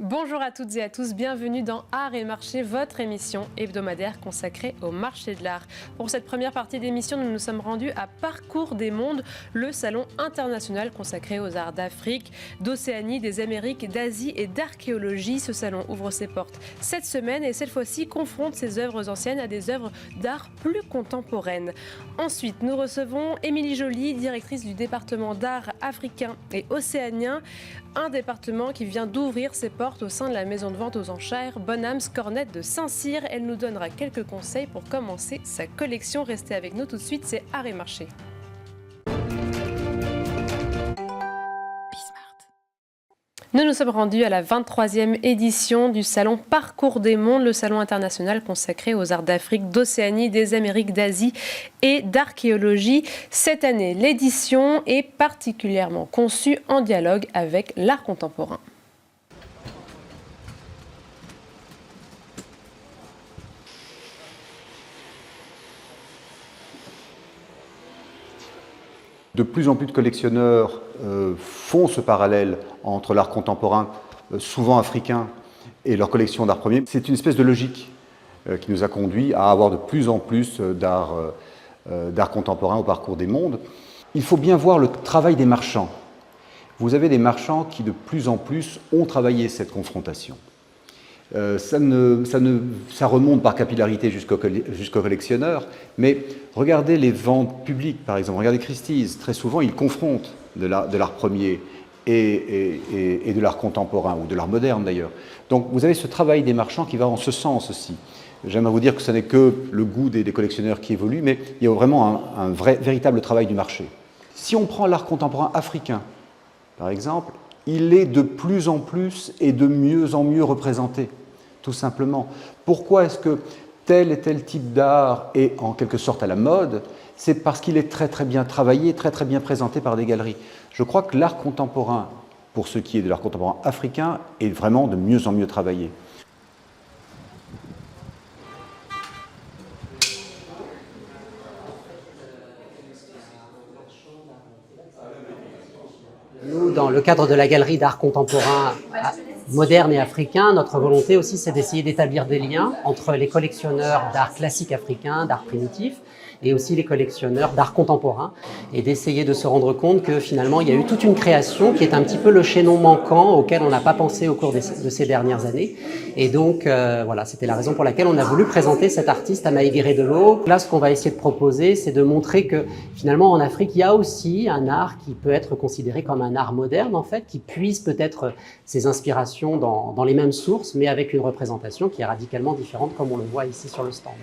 Bonjour à toutes et à tous, bienvenue dans Art et Marché, votre émission hebdomadaire consacrée au marché de l'art. Pour cette première partie d'émission, nous nous sommes rendus à Parcours des Mondes, le salon international consacré aux arts d'Afrique, d'Océanie, des Amériques, d'Asie et d'archéologie. Ce salon ouvre ses portes cette semaine et cette fois-ci confronte ses œuvres anciennes à des œuvres d'art plus contemporaines. Ensuite, nous recevons Émilie Joly, directrice du département d'art africain et océanien, un département qui vient d'ouvrir ses portes au sein de la maison de vente aux enchères Bonhams Cornette de Saint-Cyr. Elle nous donnera quelques conseils pour commencer sa collection. Restez avec nous tout de suite, c'est Art et Marché. Nous nous sommes rendus à la 23e édition du salon Parcours des Mondes, le salon international consacré aux arts d'Afrique, d'Océanie, des Amériques, d'Asie et d'archéologie. Cette année, l'édition est particulièrement conçue en dialogue avec l'art contemporain. De plus en plus de collectionneurs font ce parallèle entre l'art contemporain, souvent africain, et leur collection d'art premier. C'est une espèce de logique qui nous a conduit à avoir de plus en plus d'art contemporain au Parcours des Mondes. Il faut bien voir le travail des marchands. Vous avez des marchands qui de plus en plus ont travaillé cette confrontation. Ça remonte par capillarité jusqu'au collectionneur, mais regardez les ventes publiques, par exemple, regardez Christie's, très souvent ils confrontent de l'art premier et de l'art contemporain, ou de l'art moderne d'ailleurs. Donc vous avez ce travail des marchands qui va en ce sens aussi. J'aimerais vous dire que ce n'est que le goût des collectionneurs qui évolue, mais il y a vraiment un véritable travail du marché. Si on prend l'art contemporain africain, par exemple, il est de plus en plus et de mieux en mieux représenté, tout simplement. Pourquoi est-ce que tel et tel type d'art est en quelque sorte à la mode? C'est parce qu'il est très très bien travaillé, très très bien présenté par des galeries. Je crois que l'art contemporain, pour ce qui est de l'art contemporain africain, est vraiment de mieux en mieux travaillé. Nous, dans le cadre de la galerie d'art contemporain moderne et africain, notre volonté aussi, c'est d'essayer d'établir des liens entre les collectionneurs d'art classique africain, d'art primitif, et aussi les collectionneurs d'art contemporain, et d'essayer de se rendre compte que finalement, il y a eu toute une création qui est un petit peu le chaînon manquant auquel on n'a pas pensé au cours de ces dernières années. Et donc, voilà, c'était la raison pour laquelle on a voulu présenter cet artiste Amaï Guérédelo. Là, ce qu'on va essayer de proposer, c'est de montrer que finalement, en Afrique, il y a aussi un art qui peut être considéré comme un art moderne, en fait, qui puise peut-être ses inspirations dans les mêmes sources, mais avec une représentation qui est radicalement différente, comme on le voit ici sur le stand.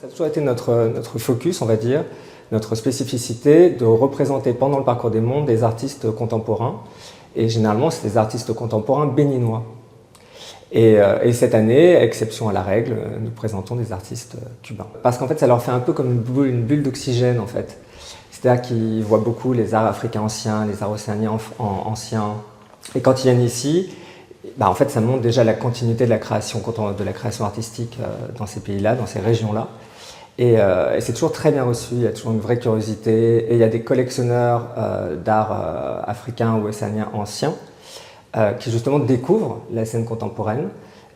Ça a toujours été notre focus, on va dire, notre spécificité de représenter pendant le Parcours des Mondes des artistes contemporains. Et généralement, c'est des artistes contemporains béninois. Et cette année, exception à la règle, nous présentons des artistes cubains. Parce qu'en fait, ça leur fait un peu comme une bulle d'oxygène, en fait. C'est-à-dire qu'ils voient beaucoup les arts africains anciens, les arts océaniens anciens. Et quand ils viennent ici, en fait, ça montre déjà la continuité de la création artistique dans ces pays-là, dans ces régions-là. Et c'est toujours très bien reçu, il y a toujours une vraie curiosité. Et il y a des collectionneurs d'art africain ou océanien anciens qui justement découvrent la scène contemporaine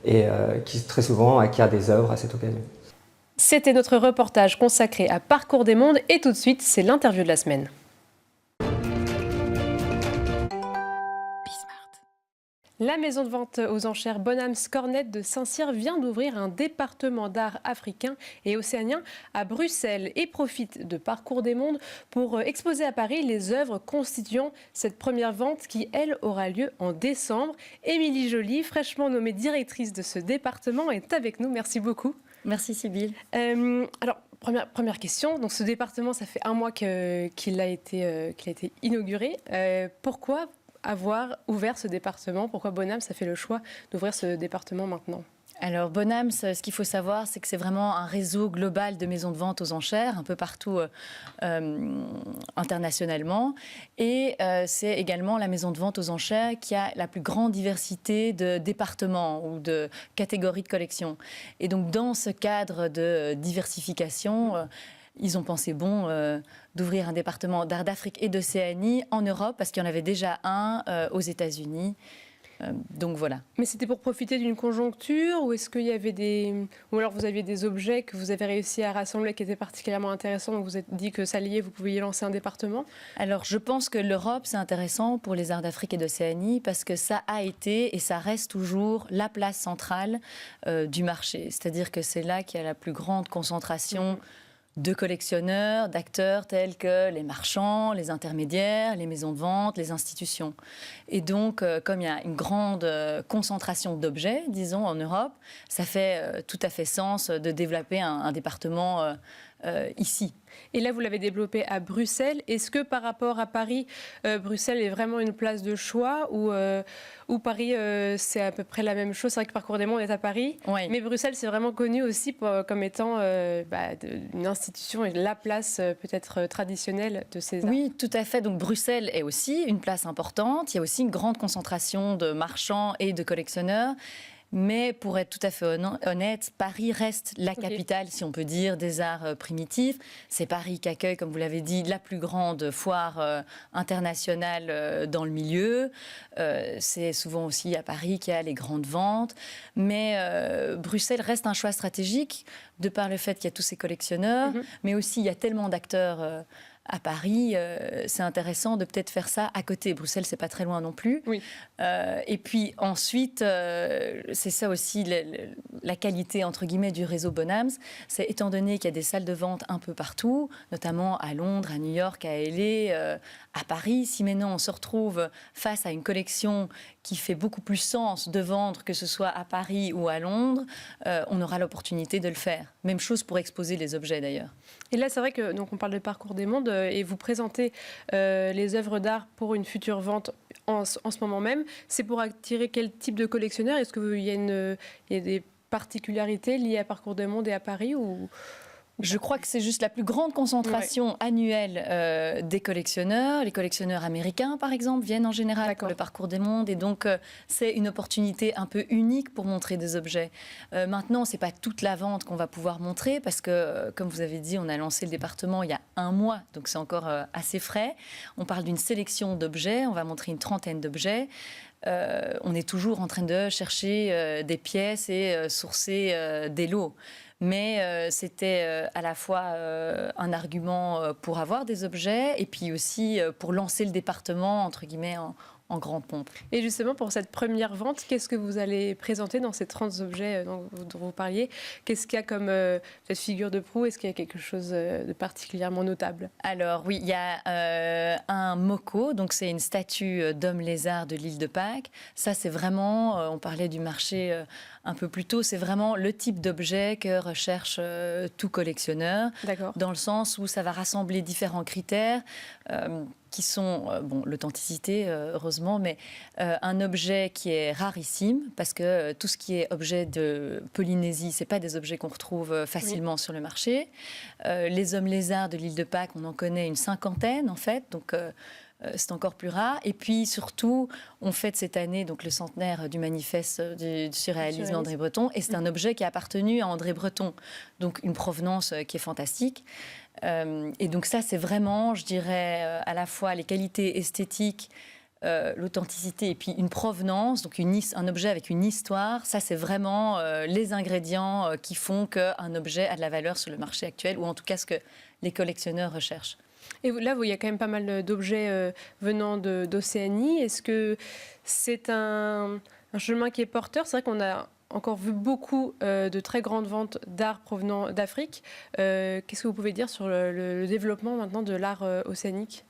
et qui très souvent acquièrent des œuvres à cette occasion. C'était notre reportage consacré à Parcours des Mondes et tout de suite, c'est l'interview de la semaine. La maison de vente aux enchères Bonhams Cornette de Saint-Cyr vient d'ouvrir un département d'art africain et océanien à Bruxelles et profite de Parcours des Mondes pour exposer à Paris les œuvres constituant cette première vente qui, elle, aura lieu en décembre. Émilie Joly, fraîchement nommée directrice de ce département, est avec nous. Merci beaucoup. Merci Sybille. Alors, première question. Donc, ce département, ça fait un mois qu'il a été inauguré. Pourquoi avoir ouvert ce département? Pourquoi Bonhams a fait le choix d'ouvrir ce département maintenant? Alors Bonhams, ce qu'il faut savoir, c'est que c'est vraiment un réseau global de maisons de vente aux enchères, un peu partout internationalement. Et c'est également la maison de vente aux enchères qui a la plus grande diversité de départements ou de catégories de collection. Et donc dans ce cadre de diversification, ils ont pensé bon d'ouvrir un département d'art d'Afrique et d'Océanie en Europe, parce qu'il y en avait déjà un aux États-Unis. Donc voilà. Mais c'était pour profiter d'une conjoncture, ou est-ce qu'il y avait ou alors vous aviez des objets que vous avez réussi à rassembler qui étaient particulièrement intéressants, donc vous vous êtes dit que ça liait, vous pouviez lancer un département? Alors je pense que l'Europe, c'est intéressant pour les arts d'Afrique et d'Océanie, parce que ça a été et ça reste toujours la place centrale du marché. C'est-à-dire que c'est là qu'il y a la plus grande concentration de collectionneurs, d'acteurs tels que les marchands, les intermédiaires, les maisons de vente, les institutions. Et donc, comme il y a une grande concentration d'objets, disons, en Europe, ça fait tout à fait sens de développer un département ici. Et là, vous l'avez développé à Bruxelles. Est-ce que par rapport à Paris, Bruxelles est vraiment une place de choix, ou Paris, c'est à peu près la même chose? C'est vrai que Parcours des Mondes est à Paris, Oui. Mais Bruxelles, c'est vraiment connu aussi comme étant une institution et la place peut-être traditionnelle de ces arts. Oui, tout à fait. Donc Bruxelles est aussi une place importante. Il y a aussi une grande concentration de marchands et de collectionneurs. Mais pour être tout à fait honnête, Paris reste la capitale, si on peut dire, des arts primitifs. C'est Paris qui accueille, comme vous l'avez dit, la plus grande foire internationale dans le milieu. C'est souvent aussi à Paris qu'il y a les grandes ventes. Mais Bruxelles reste un choix stratégique, de par le fait qu'il y a tous ces collectionneurs, mais aussi il y a tellement d'acteurs à Paris, c'est intéressant de peut-être faire ça à côté. Bruxelles, c'est pas très loin non plus. Oui. Et puis ensuite, c'est ça aussi la qualité, entre guillemets, du réseau Bonhams. C'est étant donné qu'il y a des salles de vente un peu partout, notamment à Londres, à New York, à LA, à Paris. Si maintenant on se retrouve face à une collection qui fait beaucoup plus sens de vendre, que ce soit à Paris ou à Londres, on aura l'opportunité de le faire. Même chose pour exposer les objets d'ailleurs. Et là, c'est vrai que donc on parle de Parcours des Mondes et vous présentez les œuvres d'art pour une future vente en ce moment même. C'est pour attirer quel type de collectionneur? Est-ce qu'il y a des particularités liées à Parcours des Mondes et à Paris, ou... Je crois que c'est juste la plus grande concentration annuelle des collectionneurs. Les collectionneurs américains, par exemple, viennent en général pour le Parcours des Mondes. Et donc, c'est une opportunité un peu unique pour montrer des objets. Maintenant, ce n'est pas toute la vente qu'on va pouvoir montrer parce que, comme vous avez dit, on a lancé le département il y a 1 mois. Donc, c'est encore assez frais. On parle d'une sélection d'objets. On va montrer une 30aine d'objets. On est toujours en train de chercher des pièces et sourcer des lots. Mais c'était à la fois un argument pour avoir des objets et puis aussi pour lancer le département, entre guillemets, en grande pompe. Et justement, pour cette première vente, qu'est-ce que vous allez présenter dans ces 30 objets dont vous parliez? Qu'est-ce qu'il y a comme peut-être figure de proue? Est-ce qu'il y a quelque chose de particulièrement notable? Alors oui, il y a un moko, donc c'est une statue d'homme lézard de l'île de Pâques. Ça, c'est vraiment, on parlait du marché un peu plus tôt, c'est vraiment le type d'objet que recherche tout collectionneur. D'accord. Dans le sens où ça va rassembler différents critères qui sont, l'authenticité, heureusement, mais un objet qui est rarissime, parce que tout ce qui est objet de Polynésie, ce n'est pas des objets qu'on retrouve facilement sur le marché. Les hommes lézards de l'île de Pâques, on en connaît une 50aine, en fait, donc c'est encore plus rare. Et puis, surtout, on fête cette année donc, le centenaire du manifeste du surréalisme d'André Breton, et c'est un objet qui a appartenu à André Breton, donc une provenance qui est fantastique. Et donc ça, c'est vraiment, je dirais, à la fois les qualités esthétiques, l'authenticité et puis une provenance, donc un objet avec une histoire. Ça, c'est vraiment les ingrédients qui font qu'un objet a de la valeur sur le marché actuel, ou en tout cas ce que les collectionneurs recherchent. Et là, il y a quand même pas mal d'objets venant d'Océanie. Est-ce que c'est un chemin qui est porteur? C'est vrai qu'on a encore vu beaucoup de très grandes ventes d'art provenant d'Afrique. Qu'est-ce que vous pouvez dire sur le développement maintenant de l'art océanique?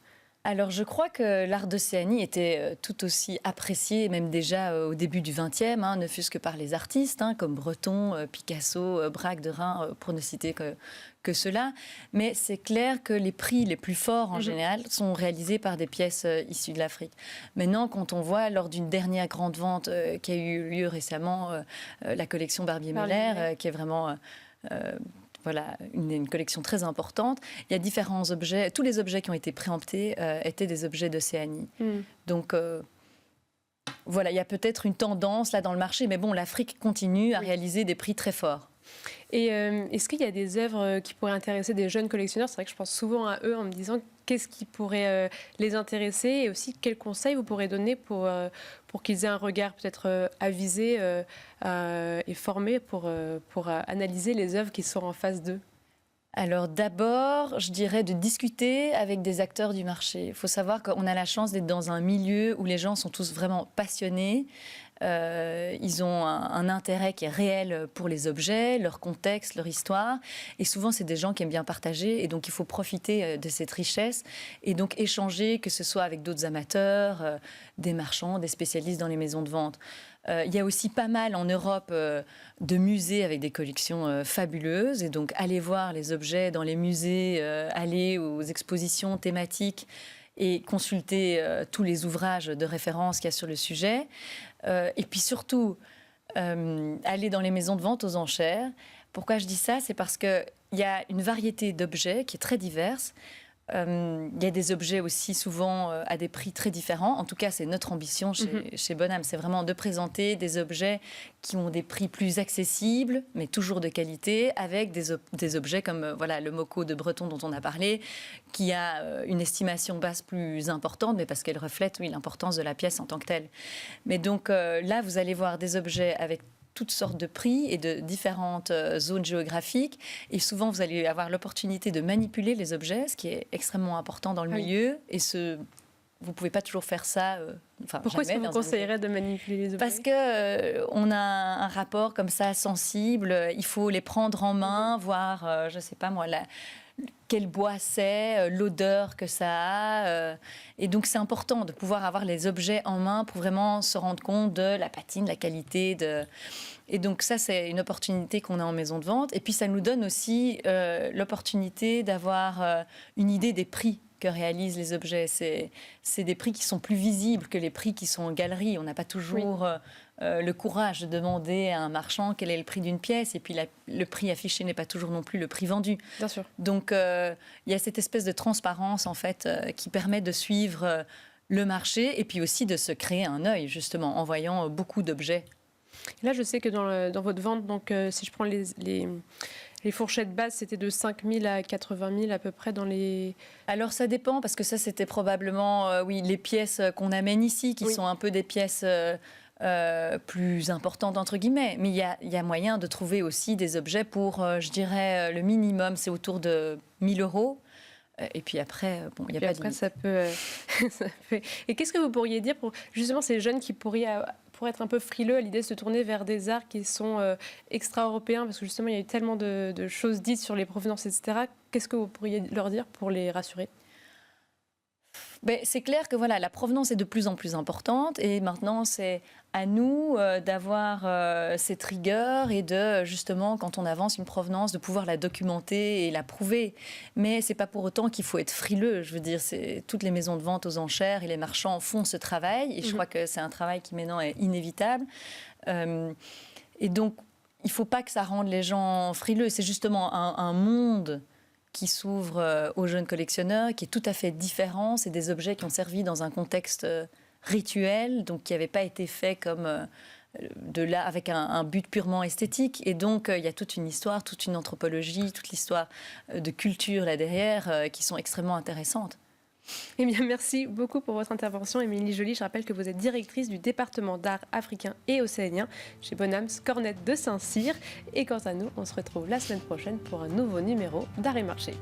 Alors, je crois que l'art d'Océanie était tout aussi apprécié, même déjà au début du XXe, ne fût-ce que par les artistes, comme Breton, Picasso, Braque de Reims, pour ne citer que ceux-là. Mais c'est clair que les prix les plus forts, en général, sont réalisés par des pièces issues de l'Afrique. Maintenant, quand on voit, lors d'une dernière grande vente qui a eu lieu récemment, la collection Barbier-Muller, qui est vraiment... voilà, une collection très importante. Il y a différents objets. Tous les objets qui ont été préemptés étaient des objets d'Océanie. Donc, voilà, il y a peut-être une tendance là dans le marché. Mais bon, l'Afrique continue à réaliser des prix très forts. Et est-ce qu'il y a des œuvres qui pourraient intéresser des jeunes collectionneurs? C'est vrai que je pense souvent à eux en me disant qu'est-ce qui pourrait les intéresser et aussi quels conseils vous pourrez donner pour qu'ils aient un regard peut-être avisé et formé pour analyser les œuvres qui sont en face d'eux. Alors d'abord, je dirais de discuter avec des acteurs du marché. Il faut savoir qu'on a la chance d'être dans un milieu où les gens sont tous vraiment passionnés. Ils ont un intérêt qui est réel pour les objets, leur contexte, leur histoire. Et souvent, c'est des gens qui aiment bien partager. Et donc, il faut profiter de cette richesse et donc échanger, que ce soit avec d'autres amateurs, des marchands, des spécialistes dans les maisons de vente. Il y a aussi pas mal en Europe de musées avec des collections fabuleuses. Et donc, aller voir les objets dans les musées, aller aux expositions thématiques et consulter tous les ouvrages de référence qu'il y a sur le sujet. Et puis surtout, aller dans les maisons de vente aux enchères. Pourquoi je dis ça? C'est parce qu'il y a une variété d'objets qui est très diverse. Il y a des objets aussi souvent à des prix très différents. En tout cas, c'est notre ambition chez Bonham. C'est vraiment de présenter des objets qui ont des prix plus accessibles, mais toujours de qualité, avec des objets comme voilà, le Moko de Breton dont on a parlé, qui a une estimation basse plus importante, mais parce qu'elle reflète l'importance de la pièce en tant que telle. Mais donc là, vous allez voir des objets avec toutes sortes de prix et de différentes zones géographiques. Et souvent, vous allez avoir l'opportunité de manipuler les objets, ce qui est extrêmement important dans le milieu. Et vous ne pouvez pas toujours faire ça. Pourquoi est-ce que vous conseillerez de manipuler les objets? Parce qu'on a un rapport comme ça sensible. Il faut les prendre en main, voir, je ne sais pas moi, quel bois c'est, l'odeur que ça a. Et donc, c'est important de pouvoir avoir les objets en main pour vraiment se rendre compte de la patine, la qualité. Et donc, ça, c'est une opportunité qu'on a en maison de vente. Et puis, ça nous donne aussi l'opportunité d'avoir une idée des prix que réalisent les objets. C'est des prix qui sont plus visibles que les prix qui sont en galerie. On n'a pas toujours le courage de demander à un marchand quel est le prix d'une pièce. Et puis le prix affiché n'est pas toujours non plus le prix vendu. Bien sûr. Donc il y a cette espèce de transparence en fait qui permet de suivre le marché et puis aussi de se créer un œil justement en voyant beaucoup d'objets. Là, je sais que dans votre vente, donc si je prends les fourchettes basses, c'était de 5 000 à 80 000 à peu près dans les... Alors ça dépend, parce que ça c'était probablement les pièces qu'on amène ici, qui sont un peu des pièces plus importantes entre guillemets. Mais il y a moyen de trouver aussi des objets pour, je dirais, le minimum, c'est autour de 1 000 €. Et puis après, il n'y a pas de limite. Ça peut... Et qu'est-ce que vous pourriez dire pour justement ces jeunes qui pourraient être un peu frileux à l'idée de se tourner vers des arts qui sont extra-européens, parce que justement, il y a eu tellement de choses dites sur les provenances, etc. Qu'est-ce que vous pourriez leur dire pour les rassurer? C'est clair que voilà, la provenance est de plus en plus importante et maintenant c'est à nous d'avoir cette rigueur et de justement quand on avance une provenance de pouvoir la documenter et la prouver. Mais c'est pas pour autant qu'il faut être frileux. Je veux dire, toutes les maisons de vente aux enchères et les marchands font ce travail et je crois que c'est un travail qui maintenant est inévitable. Et donc il faut pas que ça rende les gens frileux. C'est justement un monde qui s'ouvre aux jeunes collectionneurs, qui est tout à fait différent. C'est des objets qui ont servi dans un contexte rituel, donc qui n'avaient pas été faits comme avec un but purement esthétique. Et donc, il y a toute une histoire, toute une anthropologie, toute l'histoire de culture là derrière, qui sont extrêmement intéressantes. Eh bien, merci beaucoup pour votre intervention, Émilie Joly. Je rappelle que vous êtes directrice du département d'art africain et océanien chez Bonhams Cornette de Saint-Cyr. Et quant à nous, on se retrouve la semaine prochaine pour un nouveau numéro d'Art et Marché.